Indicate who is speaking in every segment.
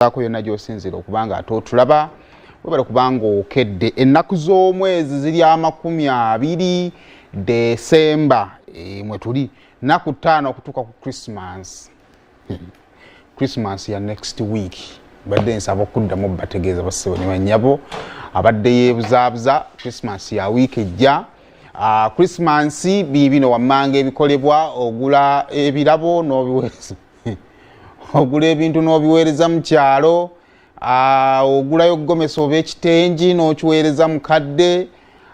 Speaker 1: ako yonna gy'osinzira okubanga ate otulaba webale kubanga okedde ennaku z'omwezi ziri 20 Desemba mwe tuli naku 5 okutuuka ku Christmas ya next week badde nsaba okuddamu bategeeza bassebo ne bannyabo abadde yeebuzaabuza Christmas ya week ejja. Christmas bibino wammanga ebikolebwa ogula ebirabo n'obiweereza ogula ebintu n'obiweereza mu kyalo, ogulayo gomesa oba ekitengi n'okiweereza mukadde.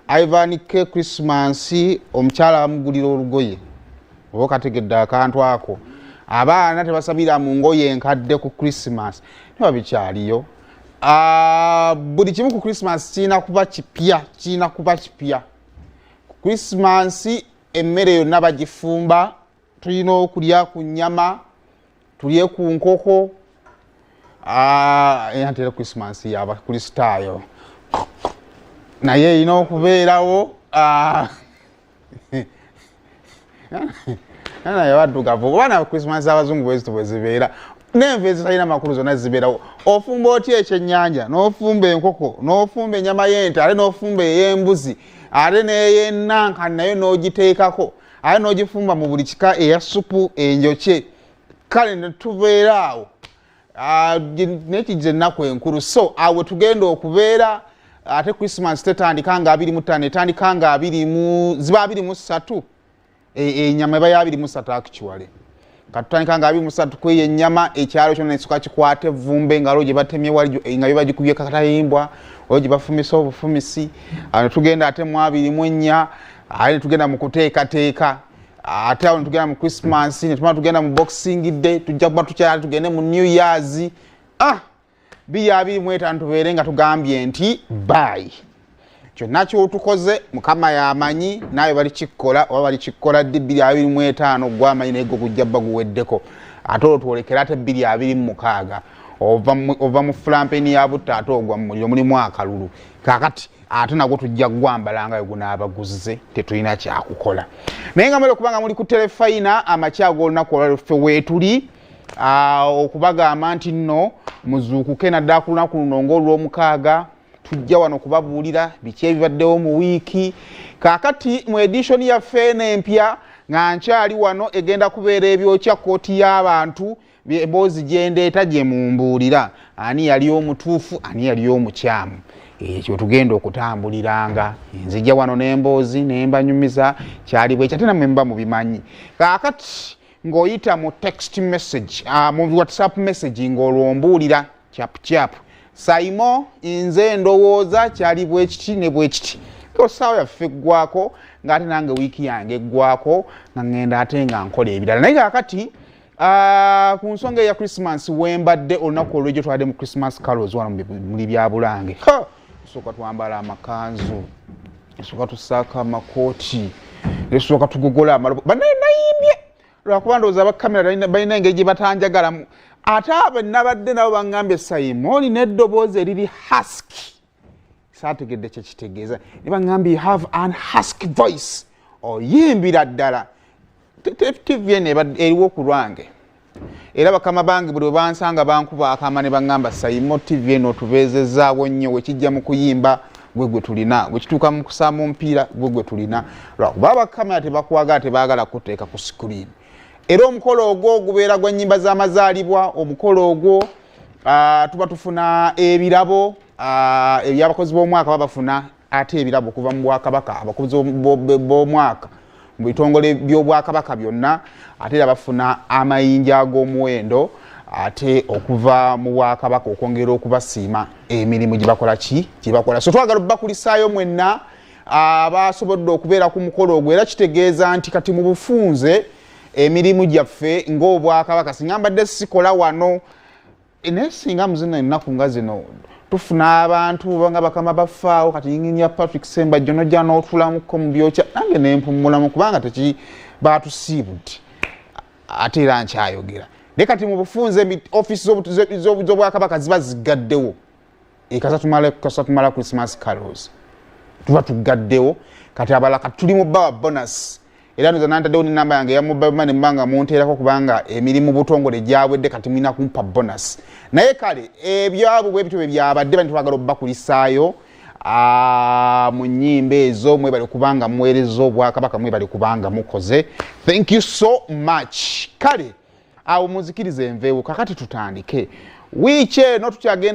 Speaker 1: Ivan K Christmas omukyala amugulira olugoye oba kategedde akantu ako. Abaana tebasabira mu ngoye enkadde ku Christmas niba bikyaliyo. Buli kimu ku Christmas kirina kuba kipya. Christmas emmere yonna bagifumba, tulina okulya ku nnyama, tulye ku nkoko. Era Christmas y'abakristaayo naye erina okubeerawo. Naye baddugavu obana Christmas abazungu bwe zibeera n'enva ezitalina makulu zonna zibeerawo. Ofumba otya ekyennyanja n'ofumba enkoko n'ofumba ennyama y'ente ate n'ofumba ey'embuzi ate n'ey'ennanka nayo n'ogiteekako ate n'ogifumba mu buli kika eya supu enjokye. Kale ne tubeeraawo n'ekigize ennaku enkulu. So awe tugenda okubeera ate Christmas tetandika nga 25 etandika nga ziba 23. Ennyama eba ya 23 actually. Katutandika nga 23 kweyo ennyama ekyalo kyonna ekisuka kikwate evvumbe ngalo gye batemye wali nga bibagikubye kakatayimbwa oyo gye bafumisa obufumisi. Tugenda ate mu 24 ate tugenda mu kuteekateeka. Ate awo tugenda mu Christmas ne tugenda mu Boxing Day tujja kuba tukyala tugende mu New Year's. Biya 25 tubeere nga tugambye nti bye. Kyonna ky'otukoze Mukama y'amanyi naye bali kikkola oba bali kikkola ddi 25 gw'amanyi naye gwe gujja bba guweddeko. Ate otwolekera ate 26 ova mu fulampeni ya butta ate ogwa mu muliro mulimu akalulu. Kaakati ate nagwo tujja gwambala nga gunaabaguze tetulina kyakukola. Naye nga mwere okubanga muli ku telefayina amakya ag'olunaku olwaffe weetuli okubagamba nti nno muzuukuke naddala ku lunaku luno ng'olw'omukaaga tujja wano kubabuulira biki ebibaddewo mu wiiki. Kaakati mu edition yaffe n'empya nga nkyali wano egenda kubeera ebyokya kkooti y'abantu emboozi gye ndeeta gye mumbuulira ani yali omutuufu ani yali omukyamu. Ekyo tugenda okutambuliranga nzijja wano n'emboozi nembanyumiza kyali bwe kyate namwe mba mubimanyi. Kaakati ng'oyita mu text message mu WhatsApp message ng'olwombuulira chap Saimo nze ndowooza kyali bwe kiti ne bwe kiti. Osaawa yaffe eggwako ng'ate nange wiiki yange eggwako nga ngenda ate nga nkola ebirala. Naye kaakati ku nsonga eya Christmas wembadde olunaku olw'egyo twadde mu Christmas carols wano muli bya Bulange. Tusooka twambala amakanzu, tusooka tusaaka amakooti, tusooka tugogola amalobo. Banaye nayimbye lwakuba ndowooza abakamera balina engeri gye batanjagalamu. Ate abo nabadde nabo bangambye Simon n'eddoboozi eriri husky. Saategedde kye kitegeeza. Ne bangambye you have an husky voice. Oyimbira ddala. TV eriwo ku lwange. Era bakama bange buli bansanga bankuba akama ne bangamba Simon TV eno tubeezezaawo nnyo wekijja mu kuyimba gwe tulina. Wekituuka mu kusamba omupiira gwe tulina. Lwakuba abakamera tebakwagala tebaagala kuteeka ku screen. Era omukolo ogwo gubeera gwa nnyimba z'amazaalibwa. Omukolo ogwo tuba tufuna ebirabo ebyabakozi b'omwaka babafuna ate ebirabo kuva mu Bwakabaka abakozi b'omwaka mu bitongole by'Obwakabaka byonna ate era bafuna amayinja ag'omuwendo ate okuva mu Bwakabaka okwongera okubasiima emirimu gye bakola. So twagala bakulisaayo mwenna abasobodde okubeera ku mukolo ogwo. Era kitegeeza nti kati mu bufunze emirimu gyaffe ng'Obwakabaka singa mbadde sikola wano naye singa muzino ennaku nga zino tufuna abantu nga bakama bafaawo kati yinginya Patrick Sembajjo nojja n'otulamuko mu byokya nange nempumulamu kubanga batusiibudde ate era nkyayogera. Naye kati mu bufunze office z'Obwakabaka ziba zigaddewo kasa tumala Christmas carols tuba tugaddewo kati abala kati tuli mu bawa bonus era nza nantaddewo ne namba yange ya mobile money mbanga munteerako kubanga emirimu butongole gyabwedde kati mulina kumpa bonus naye kale ebyabo bwebityo bwe byabadde bani twagala obbakulisaayo mu nnyimba ezo mwebale kubanga muweereza obwakabaka mwebale kubanga mukoze thank you so much kale awo muzikirize enveewo kakati tutandike wiiki eno tukyagenda